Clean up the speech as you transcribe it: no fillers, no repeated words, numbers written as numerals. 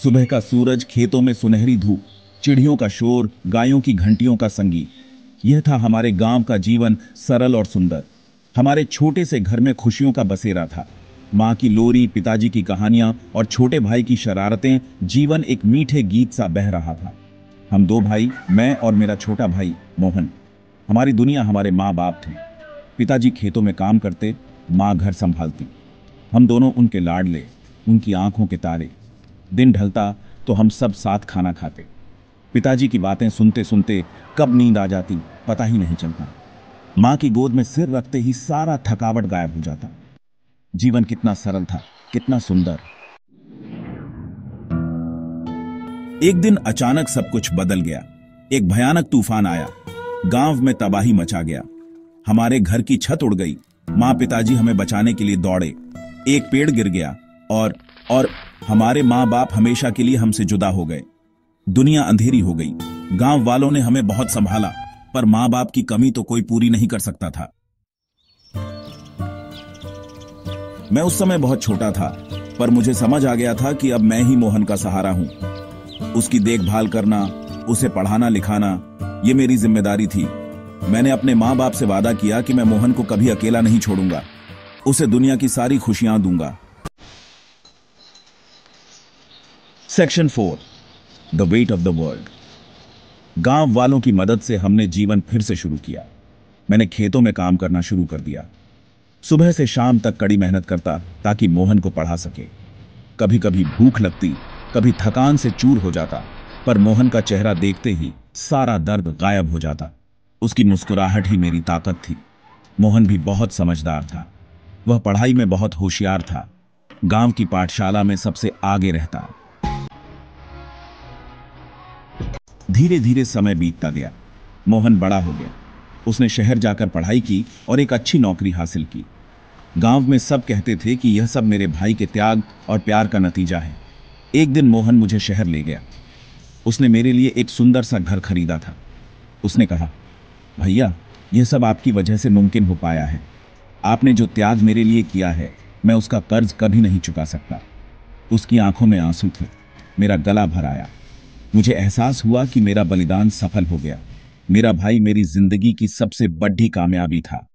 सुबह का सूरज, खेतों में सुनहरी धूप, चिड़ियों का शोर, गायों की घंटियों का संगीत। यह था हमारे गांव का जीवन, सरल और सुंदर। हमारे छोटे से घर में खुशियों का बसेरा था। माँ की लोरी, पिताजी की कहानियां और छोटे भाई की शरारतें, जीवन एक मीठे गीत सा बह रहा था। हम दो भाई, मैं और मेरा छोटा भाई मोहन। हमारी दुनिया हमारे माँ बाप थे। पिताजी खेतों में काम करते, माँ घर संभालती। हम दोनों उनके लाडले, उनकी आंखों के तारे। दिन ढलता तो हम सब साथ खाना खाते। पिताजी की बातें सुनते सुनते कब नींद आ जाती पता ही नहीं चलता। माँ की गोद में सिर रखते ही सारा थकावट गायब हो जाता। जीवन कितना सरल था, कितना सुंदर। एक दिन अचानक सब कुछ बदल गया। एक भयानक तूफान आया। गांव में तबाही मचा गया। हमारे घर की छत उड़ गई। माँ पिताजी हमें बचाने के लिए दौड़े। एक पेड़ गिर गया और हमारे माँ बाप हमेशा के लिए हमसे जुदा हो गए। दुनिया अंधेरी हो गई। गांव वालों ने हमें बहुत संभाला, पर माँ बाप की कमी तो कोई पूरी नहीं कर सकता था। मैं उस समय बहुत छोटा था, पर मुझे समझ आ गया था कि अब मैं ही मोहन का सहारा हूं। उसकी देखभाल करना, उसे पढ़ाना लिखाना, ये मेरी जिम्मेदारी थी। मैंने अपने माँ बाप से वादा किया कि मैं मोहन को कभी अकेला नहीं छोड़ूंगा। उसे दुनिया की सारी खुशियां दूंगा। Section 4, the weight of the world. गांव वालों की मदद से हमने जीवन फिर से शुरू किया। मैंने खेतों में काम करना शुरू कर दिया। सुबह से शाम तक कड़ी मेहनत करता ताकि मोहन को पढ़ा सके। कभी कभी भूख लगती, कभी थकान से चूर हो जाता, पर मोहन का चेहरा देखते ही सारा दर्द गायब हो जाता। उसकी मुस्कुराहट ही मेरी ताकत थी। मोहन भी बहुत समझदार था। वह पढ़ाई में बहुत होशियार था। गांव की पाठशाला में सबसे आगे रहता। धीरे धीरे समय बीतता गया। मोहन बड़ा हो गया। उसने शहर जाकर पढ़ाई की और एक अच्छी नौकरी हासिल की। गांव में सब कहते थे कि यह सब मेरे भाई के त्याग और प्यार का नतीजा है। एक दिन मोहन मुझे शहर ले गया। उसने मेरे लिए एक सुंदर सा घर खरीदा था। उसने कहा, भैया, यह सब आपकी वजह से मुमकिन हो पाया है। आपने जो त्याग मेरे लिए किया है, मैं उसका कर्ज कभी नहीं चुका सकता। उसकी आंखों में आंसू थे। मेरा गला भर आया। मुझे एहसास हुआ कि मेरा बलिदान सफल हो गया। मेरा भाई मेरी जिंदगी की सबसे बड़ी कामयाबी था।